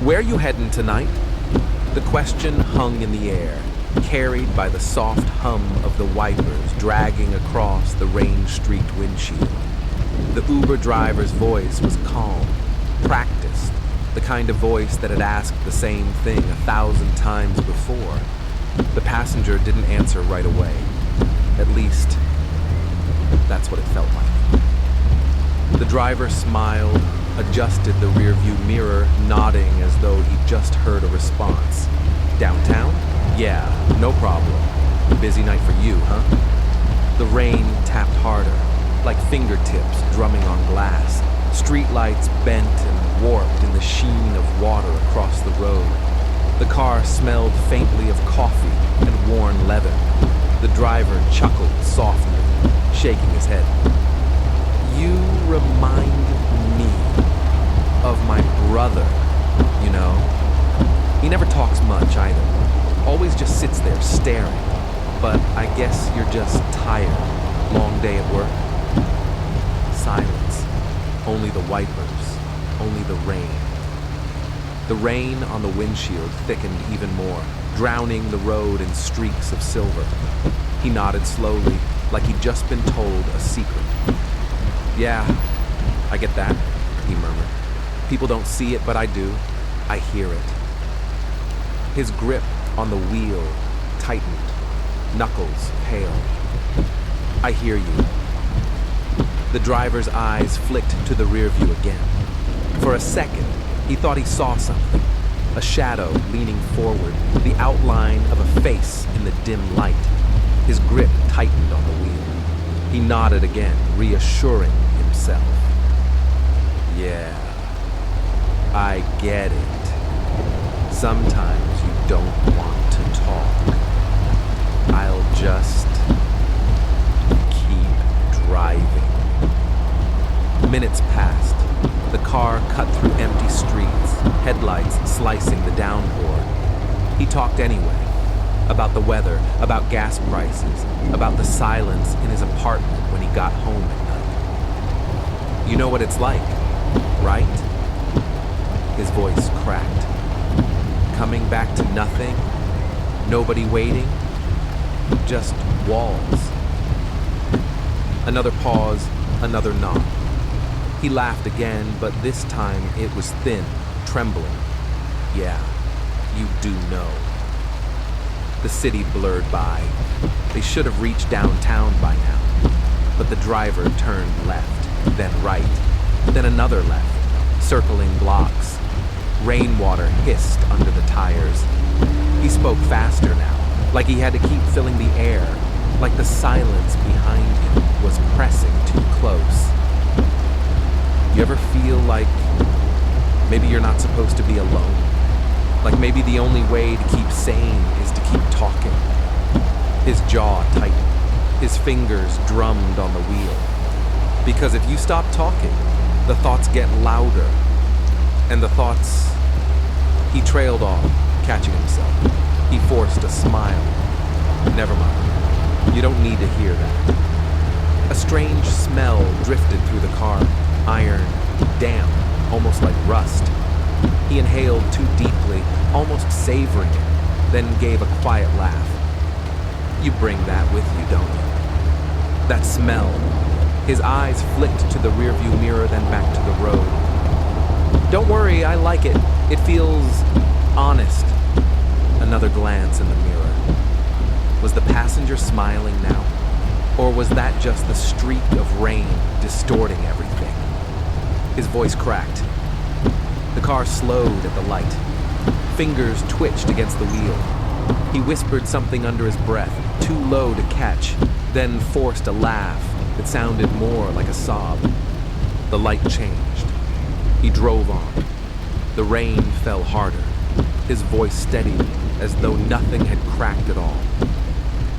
Where you headin' tonight? The question hung in the air, carried by the soft hum of the wipers dragging across the rain-streaked windshield. The Uber driver's voice was calm, practiced, the kind of voice that had asked the same thing 1,000 times before. The passenger didn't answer right away. At least, that's what it felt like. The driver smiled, adjusted the rearview mirror, nodding as though he'd just heard a response. Downtown? Yeah, no problem. Busy night for you, huh? The rain tapped harder, like fingertips drumming on glass. Streetlights bent and warped in the sheen of water across the road. The car smelled faintly of coffee and worn leather. The driver chuckled softly, shaking his head. You remind me of my brother, you know. He never talks much either. Always just sits there staring. But I guess you're just tired. Long day at work. Silence. Only the wipers. Only the rain. The rain on the windshield thickened even more, drowning the road in streaks of silver. He nodded slowly, like he'd just been told a secret. Yeah, I get that, he murmured. People don't see it, but I do. I hear it. His grip on the wheel tightened, knuckles pale. I hear you. The driver's eyes flicked to the rear view again. For a second, he thought he saw something. A shadow leaning forward, the outline of a face in the dim light. His grip tightened on the wheel. He nodded again, reassuring himself. Yeah, I get it. Sometimes you don't want to talk. I'll just keep driving. Minutes passed. The car cut through empty streets, headlights slicing the downpour. He talked anyway. About the weather, about gas prices, about the silence in his apartment when he got home at night. You know what it's like, right? His voice cracked. Coming back to nothing, nobody waiting, just walls. Another pause, another nod. He laughed again, but this time it was thin, trembling. Yeah, you do know. The city blurred by. They should have reached downtown by now. But the driver turned left, then right, then another left, circling blocks. Rainwater hissed under the tires. He spoke faster now, like he had to keep filling the air, like the silence behind him was pressing too close. You ever feel like maybe you're not supposed to be alone? Like maybe the only way to keep sane is to keep talking? His jaw tightened. His fingers drummed on the wheel. Because if you stop talking, the thoughts get louder. And the thoughts... He trailed off, catching himself. He forced a smile. Never mind. You don't need to hear that. A strange smell drifted through the car. Iron, damp, almost like rust. He inhaled too deeply, almost savoring it, then gave a quiet laugh. You bring that with you, don't you? That smell. His eyes flicked to the rearview mirror, then back to the road. Don't worry, I like it. It feels honest. Another glance in the mirror. Was the passenger smiling now? Or was that just the streak of rain distorting everything? His voice cracked. The car slowed at the light. Fingers twitched against the wheel. He whispered something under his breath, too low to catch, then forced a laugh that sounded more like a sob. The light changed. He drove on. The rain fell harder. His voice steadied as though nothing had cracked at all.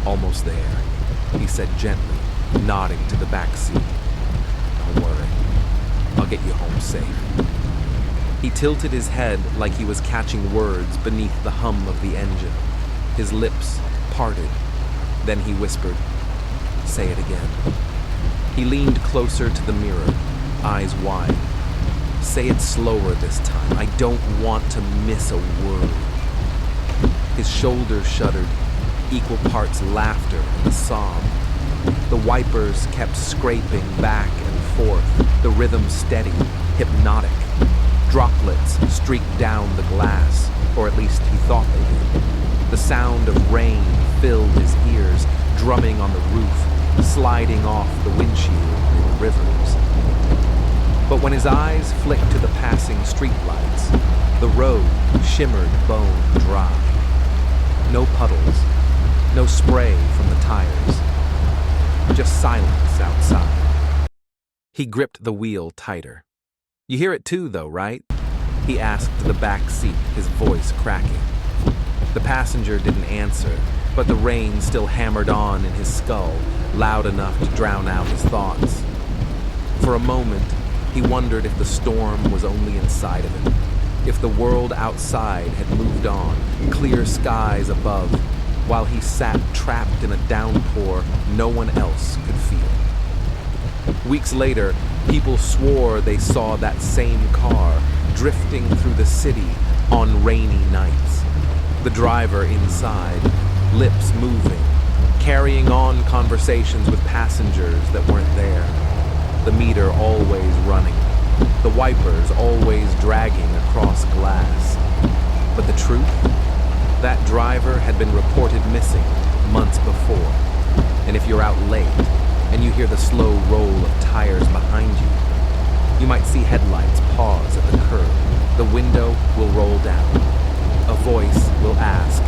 Almost there, he said gently, nodding to the back seat. Don't worry. I'll get you home safe. He tilted his head like he was catching words beneath the hum of the engine. His lips parted. Then he whispered, "Say it again." He leaned closer to the mirror, eyes wide. Say it slower this time. I don't want to miss a word. His shoulders shuddered, equal parts laughter and a sob. The wipers kept scraping back and forth, the rhythm steady, hypnotic. Droplets streaked down the glass, or at least he thought they did. The sound of rain filled his ears, drumming on the roof, sliding off the windshield in the rivers. But when his eyes flicked to the passing streetlights, the road shimmered bone dry. No puddles, no spray from the tires, just silence outside. He gripped the wheel tighter. You hear it too, though, right? He asked the back seat, his voice cracking. The passenger didn't answer, but the rain still hammered on in his skull, loud enough to drown out his thoughts. For a moment, he wondered if the storm was only inside of him, if the world outside had moved on, clear skies above, while he sat trapped in a downpour no one else could feel. Weeks later, people swore they saw that same car drifting through the city on rainy nights. The driver inside, lips moving, carrying on conversations with passengers that weren't there. The meter always running, the wipers always dragging across glass. But the truth? That driver had been reported missing months before. And if you're out late and you hear the slow roll of tires behind you, you might see headlights pause at the curb. The window will roll down. A voice will ask,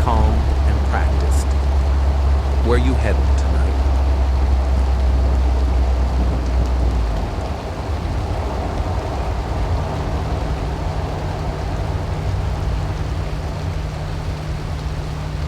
calm and practiced, "Where you headed?"